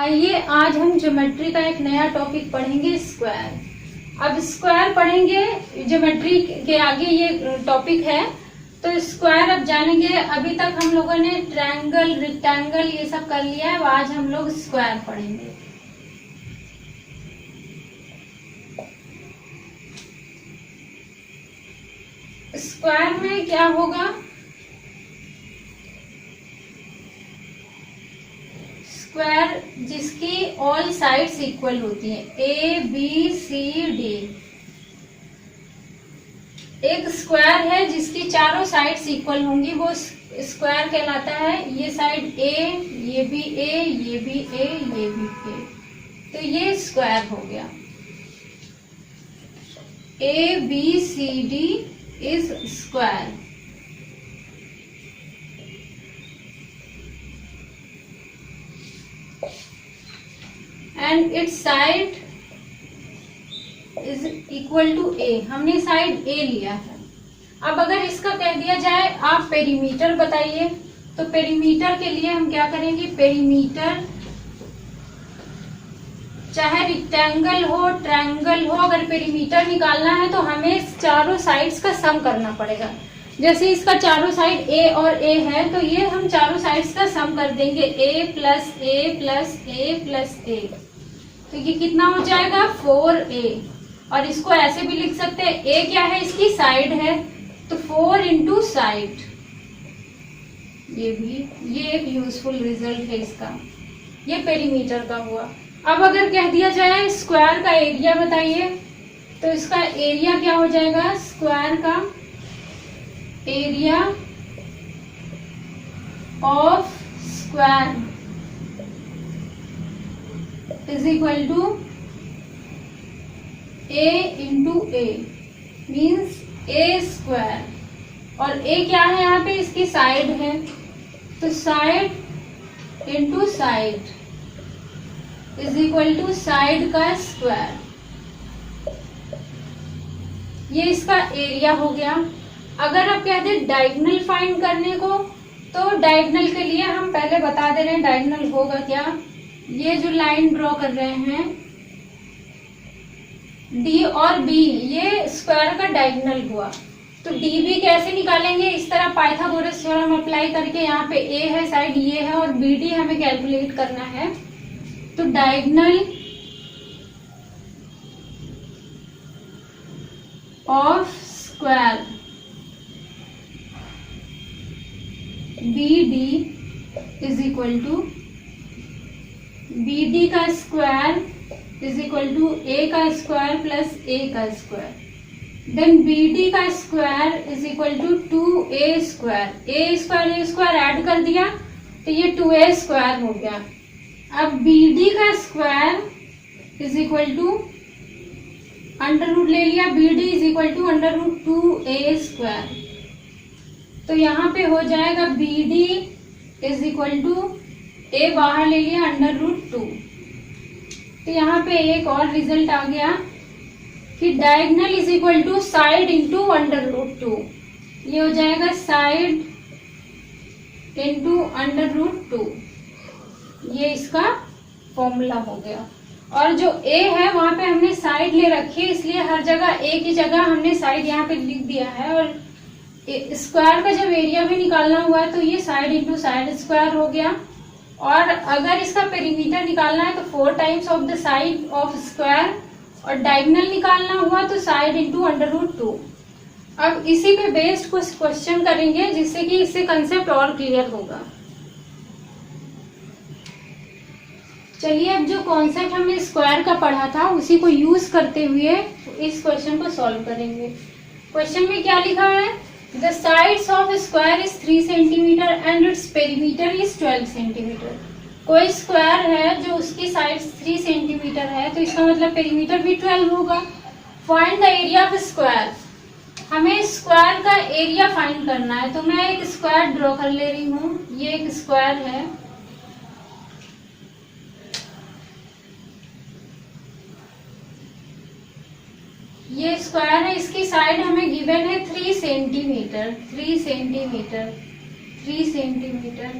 आइए आज हम ज्योमेट्री का एक नया टॉपिक पढ़ेंगे, स्क्वायर। अब स्क्वायर पढ़ेंगे, ज्योमेट्री के आगे ये टॉपिक है तो स्क्वायर अब जानेंगे। अभी तक हम लोगों ने ट्रायंगल, रेक्टेंगल ये सब कर लिया है, आज हम लोग स्क्वायर पढ़ेंगे। स्क्वायर में क्या होगा? स्क्वायर जिसकी ऑल साइड्स इक्वल होती हैं, ए बी सी डी। एक स्क्वायर है जिसकी चारों साइड्स इक्वल होंगी, वो स्क्वायर कहलाता है। ये साइड ए, ये भी ए, ये भी ए, ये भी ए, तो ये स्क्वायर हो गया। A B C D is square. And its side is equal to A. हमने साइड ए लिया है। अब अगर इसका कह दिया जाए आप पेरीमीटर बताइए, तो पेरीमीटर के लिए हम क्या करेंगे? पेरीमीटर चाहे रेक्टेंगल हो, ट्रायंगल हो, अगर पेरीमीटर निकालना है तो हमें चारों साइड्स का सम करना पड़ेगा। जैसे इसका चारों साइड ए और ए है तो ये हम चारों साइड्स का सम कर देंगे, ए plus A plus A plus ए, तो ये कितना हो जाएगा? 4a। और इसको ऐसे भी लिख सकते हैं, a क्या है? इसकी साइड है, तो 4 इंटू साइड। ये एक यूजफुल रिजल्ट है इसका। ये पेरीमीटर का हुआ। अब अगर कह दिया जाए स्क्वायर का एरिया बताइए, तो इसका एरिया क्या हो जाएगा? स्क्वायर का area of square is equal to a into a, means a square. और ए क्या है यहाँ पे? इसकी साइड है, तो side into side is equal to side का स्क्वायर। ये इसका एरिया हो गया। अगर आप कहते हैं डायगोनल फाइंड करने को, तो डायगोनल के लिए हम पहले बता दे रहे हैं डायगोनल होगा क्या। ये जो लाइन ड्रॉ कर रहे हैं डी और बी, ये स्क्वायर का डायगोनल हुआ, तो डी बी कैसे निकालेंगे? इस तरह पाइथागोरस थ्योरम अप्लाई करके, यहाँ पे ए है साइड, ये है, और बी डी हमें कैलकुलेट करना है। तो diagonal of square b D is equal to b d का square is equal to a का स्क्वायर प्लस ए का स्क्वायर। देन बी डी का square is equal to 2a square. A square add कर दिया तो ये 2a square हो गया। अब बी डी का square is equal to under root ले लिया, b D is equal to under root 2a square. तो यहाँ पे हो जाएगा B D is equal to A बाहर ले लिया अंडर रूट 2। तो यहाँ पे एक और रिजल्ट आ गया कि diagonal is equal to side into under root 2। ये हो जाएगा साइड इंटू अंडर रूट 2। ये इसका फॉर्मूला हो गया। और जो ए है वहां पे हमने साइड ले रखी है, इसलिए हर जगह ए की जगह हमने साइड यहाँ पे लिख दिया है। और स्क्वायर का जब एरिया भी निकालना हुआ है तो ये साइड इंटू साइड स्क्वायर हो गया। और अगर इसका पेरीमीटर निकालना है तो 4 times of the side of square, और डायगोनल निकालना हुआ तो साइड इंटू अंडर रूट 2। अब इसी पे बेस्ड कुछ क्वेश्चन करेंगे जिससे कि इससे कंसेप्ट और क्लियर होगा। चलिए, अब जो कॉन्सेप्ट हमने स्क्वायर का पढ़ा था उसी को यूज करते हुए इस क्वेश्चन को सॉल्व करेंगे। क्वेश्चन में क्या लिखा है? The sides of a square is 3 cm and its perimeter is 12 cm। कोई स्क्वायर है जो उसकी साइड्स 3 सेंटीमीटर है, तो इसका मतलब पेरीमीटर भी 12 होगा। Find the area of square. हमें स्क्वायर का एरिया फाइंड करना है, तो मैं एक स्क्वायर ड्रॉ कर ले रही हूँ। ये एक स्क्वायर है, ये स्क्वायर है, इसकी साइड हमें गिवन है 3 सेंटीमीटर, 3 सेंटीमीटर, 3 सेंटीमीटर।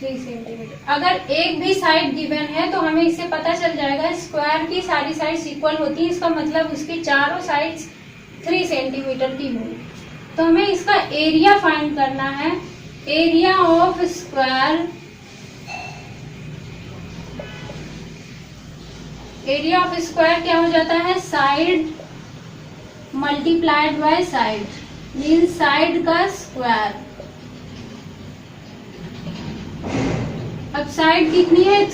3 सेंटीमीटर। अगर एक भी साइड गिवन है तो हमें इससे पता चल जाएगा स्क्वायर की सारी साइड्स इक्वल होती है, इसका मतलब उसकी चारों साइड्स 3 सेंटीमीटर की होंगी। तो हमें इसका एरिया फाइंड करना है। Area of square, area of square क्या हो जाता है, side multiplied by side, mean side का स्क्वायर। अब साइड कितनी है,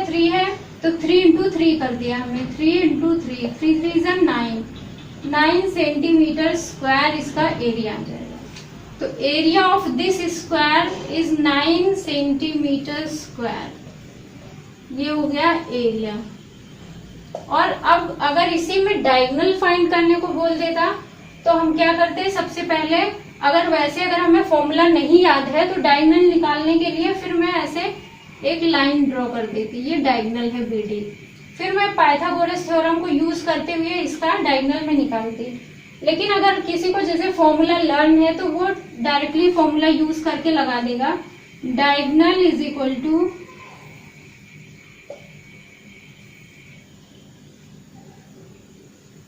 3 है, तो 3 इंटू 3 कर दिया हमने, 3 इंटू 3, 3 3 इज 9 सेंटीमीटर स्क्वायर इसका एरिया आ जाएगा। तो area of this square is 9 centimetre square, ये हो गया एरिया। और अब अगर इसी में डायगोनल फाइंड करने को बोल देता तो हम क्या करते, सबसे पहले अगर हमें फॉर्मूला नहीं याद है तो डायगोनल निकालने के लिए फिर मैं ऐसे एक लाइन ड्रॉ कर देती, ये डायगोनल है BD, फिर मैं पाइथागोरस थ्योरम को यूज करते हुए इसका डायगोनल में निकालती। लेकिन अगर किसी को जैसे फॉर्मूला लर्न है तो वो डायरेक्टली फॉर्मूला यूज करके लगा देगा, डायगोनल इज इक्वल टू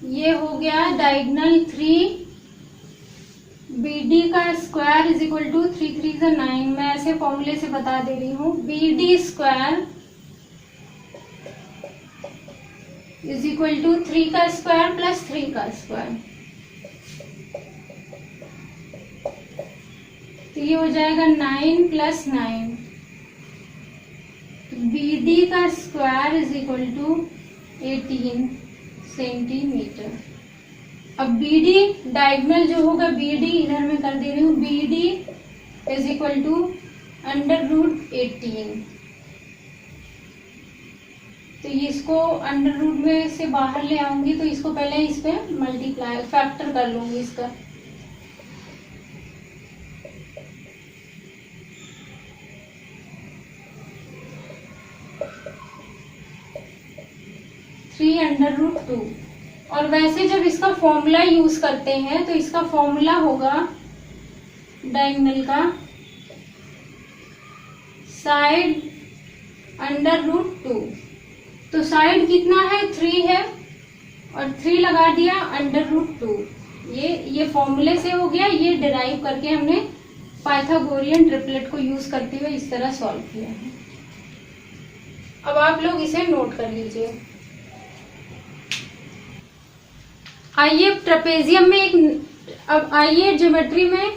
ये हो गया डायगोनल 3 BD का square is equal to 3 3 is 9, मैं ऐसे फॉर्मूले से बता दे रही हूँ, BD square is equal to 3 का स्क्वायर प्लस 3 का स्क्वायर, तो ये हो जाएगा 9 प्लस 9। BD का square is equal to 18 centimetre. अब BD डायगोनल जो होगा, BD इधर में कर दे रही हूँ, BD इज इक्वल टू √18, तो इसको अंडर रूट में से बाहर ले आऊंगी, तो इसको पहले इस पे मल्टीप्लाई फैक्टर कर लूंगी इसका, √2। और वैसे जब इसका फॉर्मूला यूज करते हैं तो इसका फॉर्मूला होगा डायगोनल का साइड √2, तो साइड कितना है, 3 है, और 3 लगा दिया √2, ये फॉर्मूले से हो गया, ये डिराइव करके हमने पाइथागोरियन ट्रिपलेट को यूज करते हुए इस तरह सॉल्व किया है। अब आप लोग इसे नोट कर लीजिए। आइए ट्रेपेजियम में अब आइए ज्योमेट्री में,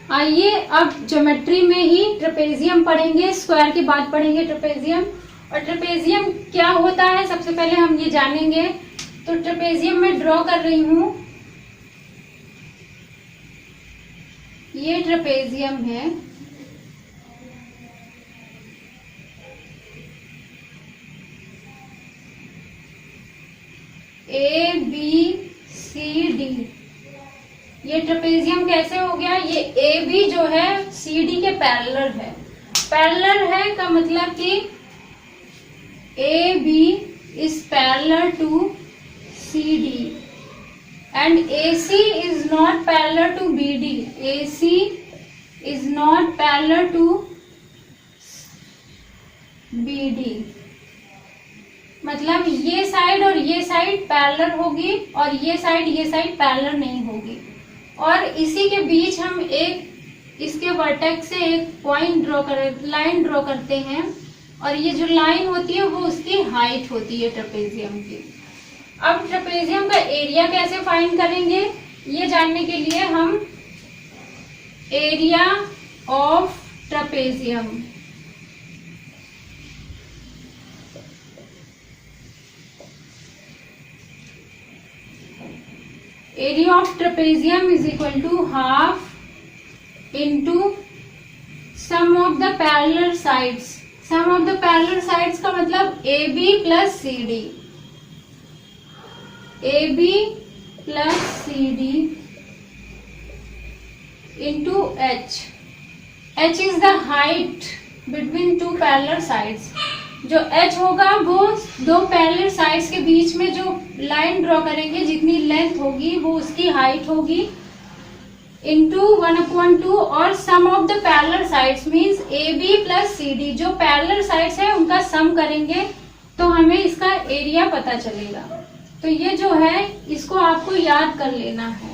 आइए अब ज्योमेट्री में ही ट्रेपेजियम पढ़ेंगे, स्क्वायर के बाद पढ़ेंगे ट्रेपेजियम। और ट्रेपेजियम क्या होता है सबसे पहले हम ये जानेंगे। तो ट्रेपेजियम में ड्रॉ कर रही हूं, ये ट्रेपेजियम है, ABCD। ये ट्रेपेजियम कैसे हो गया, ये AB जो है CD के पैरेलल है। पैरेलल है का मतलब कि AB is parallel to CD and AC is not parallel to BD. AC is not parallel to BD। मतलब ये साइड और ये साइड पैरेलल होगी और ये साइड पैरेलल नहीं होगी। और इसी के बीच हम एक इसके वर्टेक्स से एक पॉइंट लाइन ड्रॉ करते हैं, और ये जो लाइन होती है वो उसकी हाइट होती है ट्रेपेजियम की। अब ट्रेपेजियम का एरिया कैसे फाइंड करेंगे, ये जानने के लिए हम area of trapezium, area of trapezium is equal to half into sum of the parallel sides. Sum of the parallel sides का मतलब AB plus CD, AB plus CD into H। H is the height between two parallel sides. जो H होगा वो दो parallel sides के बीच में जो line draw करेंगे, जितनी लेंथ होगी वो उसकी हाइट होगी। इंटू 1/2 और sum of the parallel sides means AB plus CD, जो पैरेलल साइड्स है उनका सम करेंगे तो हमें इसका एरिया पता चलेगा। तो ये जो है इसको आपको याद कर लेना है,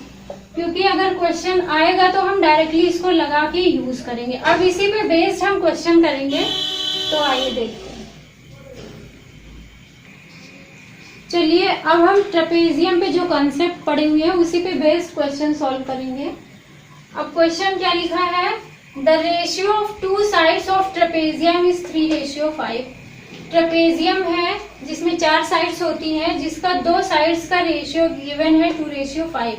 क्योंकि अगर क्वेश्चन आएगा तो हम डायरेक्टली इसको लगा के यूज करेंगे। अब इसी पे बेस्ड हम क्वेश्चन करेंगे, तो आइए देखते हैं। चलिए अब हम ट्रेपेजियम पे जो कॉन्सेप्ट पढ़े हुए हैं उसी पे बेस्ड क्वेश्चन सॉल्व करेंगे। अब क्वेश्चन क्या लिखा है, the ratio of two sides of trapezium is 3:5। Trapezium है जिसमें 4 साइड्स होती हैं, जिसका 2 साइड्स का रेशियो गिवन है 2:5।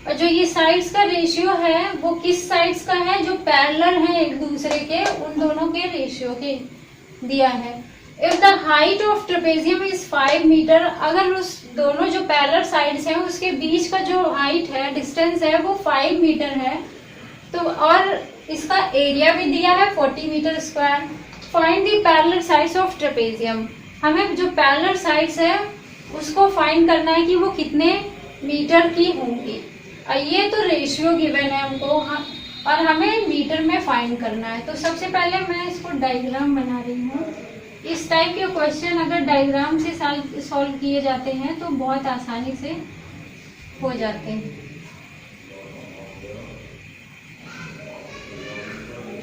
और जो ये साइड्स का रेशियो है वो किस साइड्स का है, जो पैरेलल है एक दूसरे के, उन दोनों के रेशियो के दिया है। If the height of trapezium is 5 metre, अगर उस दोनों जो पैरेलल साइड्स हैं उसके बीच का जो हाइट है, डिस्टेंस है, वो 5 मीटर है, तो और इसका एरिया भी दिया है 40 metre square. Find the parallel sides of trapezium, हमें जो पैरेलल साइड्स है उसको फाइंड करना है कि वो कितने मीटर की होंगी। और ये तो रेशियो गिवन है हमको, और हमें मीटर में फाइंड करना है। तो सबसे पहले मैं इसको डायग्राम बना रही हूँ। इस टाइप के क्वेश्चन अगर डायग्राम से सॉल्व किए जाते हैं तो बहुत आसानी से हो जाते हैं।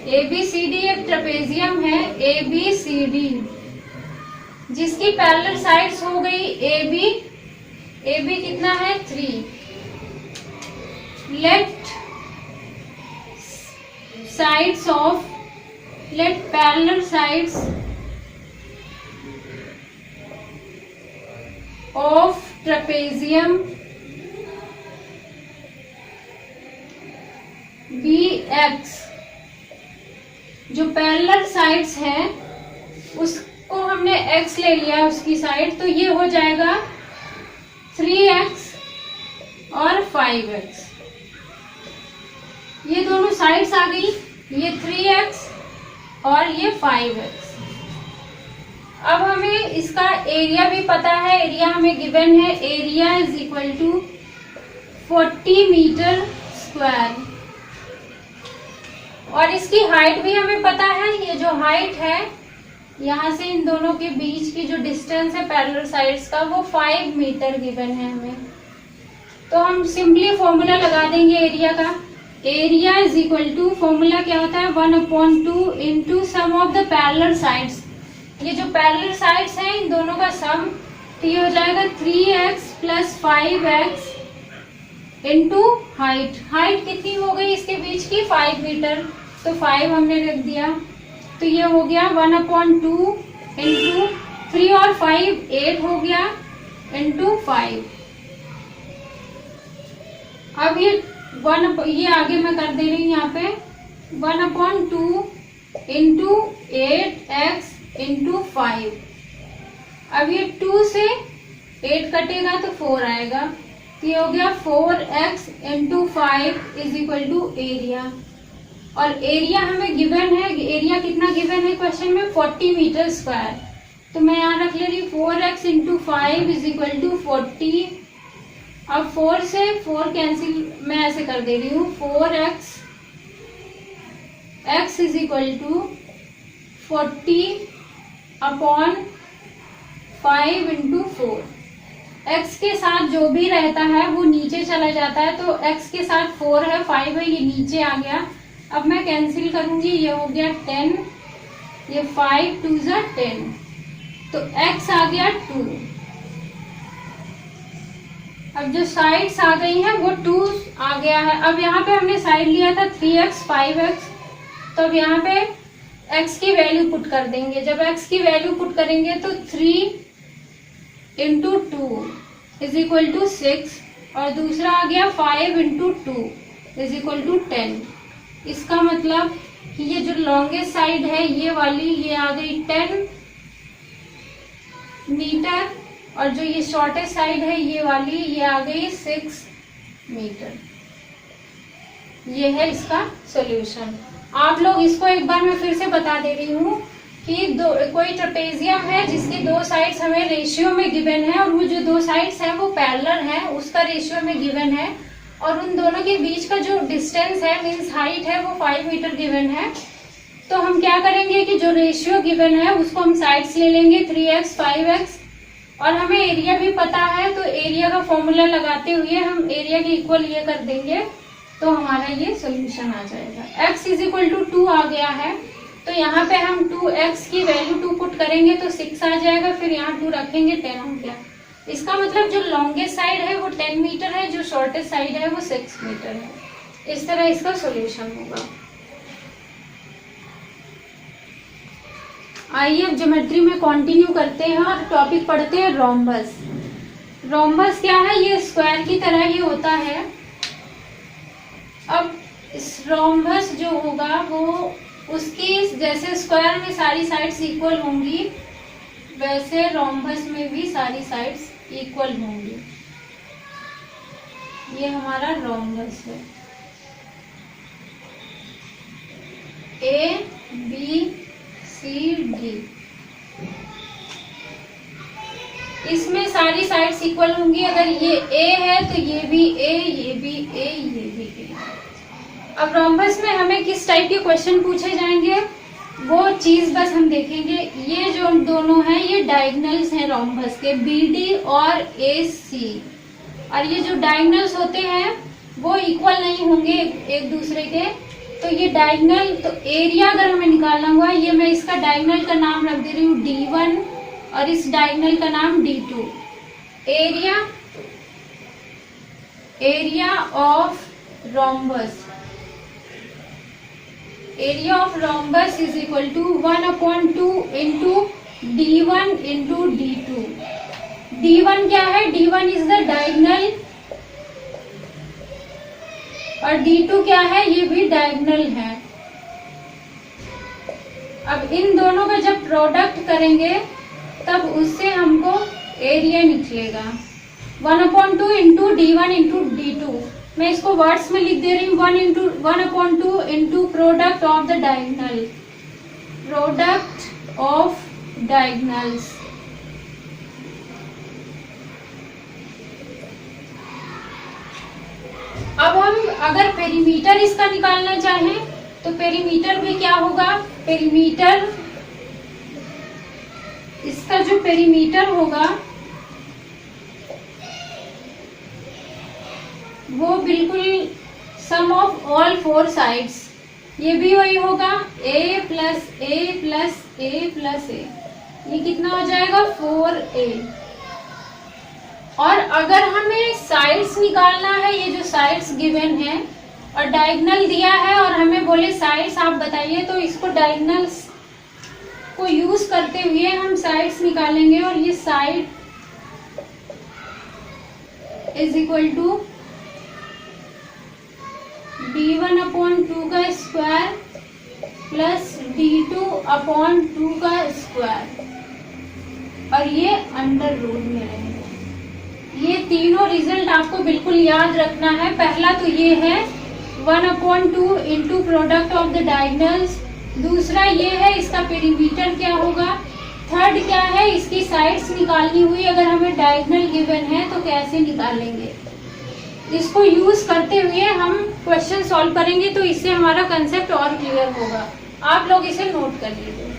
ABCD एक ट्रेपेजियम है, ABCD जिसकी पैरेलल साइड्स हो गई AB कितना है 3। let parallel sides of trapezium be x, जो पैरेलल साइड्स है उसको हमने x ले लिया उसकी साइड, तो ये हो जाएगा 3x और 5x। ये दोनों साइड्स आ गई, ये 3x और ये 5x। अब हमें इसका एरिया भी पता है, एरिया हमें गिवन है, area is equal to 40 metre square. और इसकी हाइट भी हमें पता है, ये जो हाइट है यहाँ से इन दोनों के बीच की जो डिस्टेंस है पैरेलल साइड्स का, वो 5 मीटर गिवन है हमें। तो हम सिंपली फॉर्मूला लगा देंगे एरिया का। Area is equal to, formula क्या होता है, 1/2 into sum of the parallel sides. ये जो पैरेलल साइड्स हैं इन दोनों का सम, तो ये हो जाएगा 3x plus 5x into height. Height कितनी हो गई इसके बीच की, 5 मीटर, तो 5 हमने रख दिया, तो ये हो गया 1/2 इंटू 3 और 5 8 हो गया इंटू 5। अब ये आगे मैं कर दे रही हूँ यहाँ पे 1/2 इंटू 8x इंटू 5। अब ये 2 से 8 कटेगा तो 4 आएगा, तो ये हो गया 4x into 5 is equal to area. और एरिया हमें गिवन है, एरिया कितना गिवन है क्वेश्चन में, 40 मीटर स्क्वायर। तो मैं यहाँ रख ले रही 4x into 5 is equal to 40। अब 4 से 4 कैंसिल मैं ऐसे कर दे रही हूँ, 4x x is equal to 40/5 into 4। x के साथ जो भी रहता है वो नीचे चला जाता है, तो x के साथ 4 है, 5 है, ये नीचे आ गया। अब मैं कैंसिल करूंगी, ये हो गया 10, ये 5 2 ज़ा 10, तो x आ गया 2। अब जो साइड्स आ गई हैं वो 2 आ गया है। अब यहाँ पे हमने साइड लिया था 3x 5x, तो अब यहाँ पे x की वैल्यू पुट कर देंगे। जब x की वैल्यू पुट करेंगे तो 3 इंटू 2 इज इक्वल टू 6, और दूसरा आ गया 5 इंटू 2 इज इक्वल टू 10। इसका मतलब कि ये जो लॉन्गेस्ट साइड है ये वाली, ये आ गई 10 मीटर, और जो ये शॉर्टेस्ट साइड है ये वाली, ये आ गई 6 मीटर। ये है इसका सॉल्यूशन। आप लोग इसको एक बार मैं फिर से बता दे रही हूँ कि कोई ट्रेपेजियम है जिसकी 2 साइड्स हमें रेशियो में गिवन है, और वो जो 2 साइड्स हैं वो पैरेलल हैं, उसका रेशियो में गिवन है। और उन दोनों के बीच का जो डिस्टेंस है मीन्स हाइट है वो 5 मीटर गिवन है। तो हम क्या करेंगे कि जो रेशियो गिवन है उसको हम साइड्स ले लेंगे 3x 5x, और हमें एरिया भी पता है तो एरिया का फॉर्मूला लगाते हुए हम एरिया के इक्वल ये कर देंगे तो हमारा ये सोल्यूशन आ जाएगा। x इज इक्वल टू 2 आ गया है, तो यहाँ पे हम 2x की वैल्यू 2 पुट करेंगे तो 6 आ जाएगा, फिर यहाँ 2 रखेंगे 10 हो गया। इसका मतलब जो लॉन्गेस्ट साइड है वो 10 मीटर है, जो शॉर्टेस्ट साइड है वो 6 मीटर है। इस तरह इसका सॉल्यूशन होगा। आइए अब ज्योमेट्री में कंटिन्यू करते हैं और टॉपिक पढ़ते हैं रोम्बस। रोम्बस क्या है? ये स्क्वायर की तरह ही होता है। अब इस रोम्बस जो होगा वो उसकी जैसे स्क्वायर में सारी साइड्स इक्वल होंगी वैसे रोम्बस में भी सारी साइड्स इक्वल होंगी। ये हमारा रोम्बस है। ए बी सी डी, इसमें सारी साइड्स इक्वल होंगी। अगर ये ए है तो ये भी ए, ये भी ए, ये भी ए। अब रोम्बस में हमें किस टाइप के क्वेश्चन पूछे जाएंगे वो चीज बस हम देखेंगे। ये जो दोनों हैं ये डायगोनल्स हैं रोम्बस के, बी डी और ए सी, और ये जो डायगोनल्स होते हैं वो इक्वल नहीं होंगे एक दूसरे के। तो ये डायगोनल, तो एरिया अगर हमें निकालना हुआ, ये मैं इसका डायगोनल का नाम रख दे रही हूँ D1 और इस डायगोनल का नाम D2। Area of rhombus, area of rhombus is equal to 1/2 into D1 into D2। D1 क्या है? D1 इज द डायगोनल, और D2 क्या है? ये भी डायगोनल है। अब इन दोनों का जब प्रोडक्ट करेंगे तब उससे हमको एरिया निकलेगा 1/2 इंटू D1 इंटू D2। मैं इसको वर्ड्स में लिख दे रही हूँ 1/2 into product of the diagonal, product of diagonals. अब हम अगर पेरीमीटर इसका निकालना चाहें तो पेरीमीटर भी क्या होगा? पेरीमीटर, इसका जो पेरीमीटर होगा वो बिल्कुल सम ऑफ ऑल 4 साइड्स, ये भी वही होगा a plus A plus A plus A. ये कितना हो जाएगा? 4a। और अगर हमें साइड्स निकालना है, ये जो साइड्स गिवन है और डायगोनल दिया है और हमें बोले साइड्स आप बताइए, तो इसको डायगोनल्स को यूज करते हुए हम साइड्स निकालेंगे। और ये side is equal to D1/2 का स्क्वायर प्लस D2/2 का स्क्वायर, और ये अंडर रूट में रहेगा। ये तीनों रिजल्ट आपको बिल्कुल याद रखना है। पहला तो ये है 1/2 into product of the diagonals, दूसरा ये है इसका पेरीमीटर क्या होगा, थर्ड क्या है इसकी साइड्स निकालनी हुई अगर हमें डायगोनल गिवन है तो कैसे निकालेंगे। इसको यूज करते हुए हम क्वेश्चन सॉल्व करेंगे तो इससे हमारा कंसेप्ट और क्लियर होगा। आप लोग इसे नोट कर लीजिए।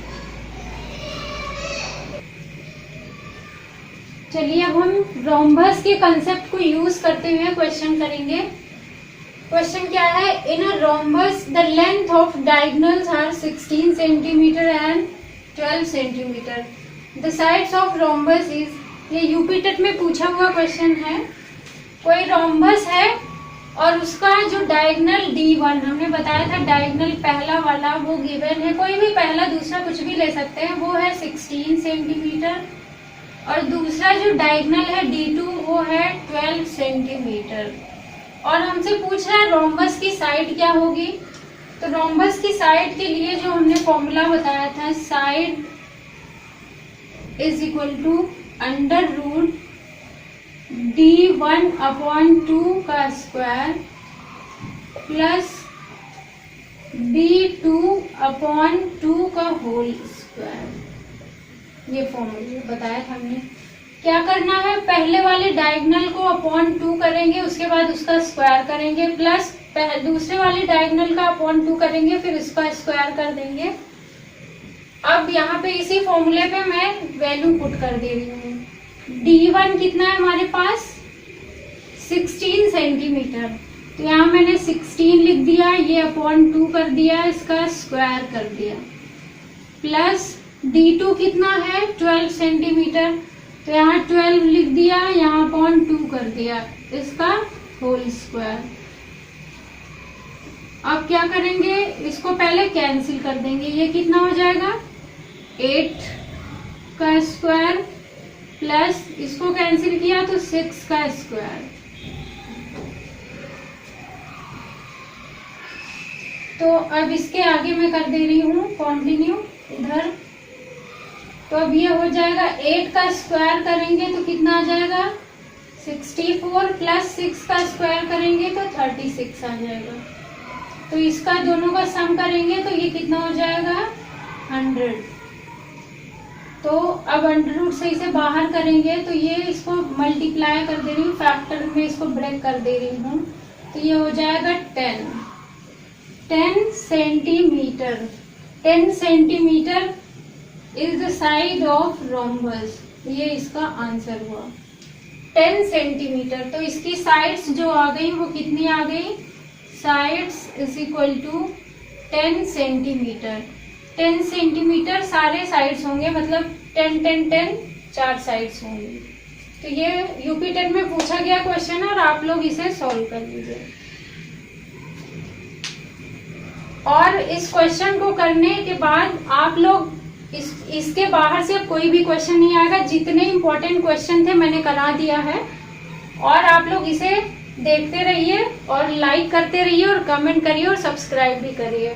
चलिए अब हम रोम्बस के कंसेप्ट को यूज करते हुए क्वेश्चन करेंगे। क्वेश्चन क्या है? In a rhombus the length of diagonals are 16 centimeter and 12 centimeter. The sides of rhombus is, ये यूपी टेट में पूछा हुआ क्वेश्चन है। कोई रोम्बस है और उसका जो डायगोनल D1 हमने बताया था, डायगोनल पहला वाला वो गिवन है, कोई भी पहला दूसरा कुछ भी ले सकते हैं, वो है 16 सेंटीमीटर, और दूसरा जो डायगोनल है D2 वो है 12 सेंटीमीटर। और हमसे पूछ रहा है रोम्बस की साइड क्या होगी। तो रोम्बस की साइड के लिए जो हमने फॉर्मूला बताया था, side is equal to under root D1/2 का स्क्वायर प्लस D2/2 का होल स्क्वायर। ये फॉर्मूला बताया था हमने। क्या करना है, पहले वाले डायगोनल को अपॉन 2 करेंगे, उसके बाद उसका स्क्वायर करेंगे, प्लस दूसरे वाले डायगोनल का अपॉन 2 करेंगे, फिर उसका स्क्वायर कर देंगे। अब यहाँ पे इसी फॉर्मूले पे मैं वैल्यू पुट कर दे रही हूँ। D1 कितना है हमारे पास, 16 सेंटीमीटर, तो यहाँ मैंने 16 लिख दिया, ये अपॉन 2 कर दिया, इसका स्क्वायर कर दिया, प्लस D2 कितना है 12 सेंटीमीटर, तो यहाँ 12 लिख दिया, यहाँ अपॉन 2 कर दिया, इसका होल स्क्वायर। अब क्या करेंगे, इसको पहले कैंसिल कर देंगे, ये कितना हो जाएगा 8 का स्क्वायर, प्लस इसको कैंसिल किया तो 6 का स्क्वायर। तो अब इसके आगे मैं कर दे रही हूँ कंटिन्यू इधर। तो अब ये हो जाएगा 8 का स्क्वायर करेंगे तो कितना आ जाएगा 64, प्लस 6 का स्क्वायर करेंगे तो 36 आ जाएगा। तो इसका दोनों का सम करेंगे तो ये कितना हो जाएगा 100। तो अब अंडर रूट से इसे बाहर करेंगे तो ये इसको मल्टीप्लाई कर दे रही हूँ, फैक्टर में इसको ब्रेक कर दे रही हूँ, तो ये हो जाएगा 10 centimetre. 10 centimetre is the side of rhombus, ये इसका आंसर हुआ 10 सेंटीमीटर। तो इसकी साइड्स जो आ गई वो कितनी आ गई, sides is equal to 10 centimetre. 10 centimetre सारे साइड्स होंगे, मतलब 10 10 10 4 साइड्स होंगी। तो ये यूपी टेट में पूछा गया क्वेश्चन है और आप लोग इसे सॉल्व कर लीजिए। और इस क्वेश्चन को करने के बाद आप लोग इसके बाहर से कोई भी क्वेश्चन नहीं आएगा, जितने इंपॉर्टेंट क्वेश्चन थे मैंने करा दिया है। और आप लोग इसे देखते रहिए और लाइक करते रहिए और कमेंट करिए और सब्सक्राइब भी करिए।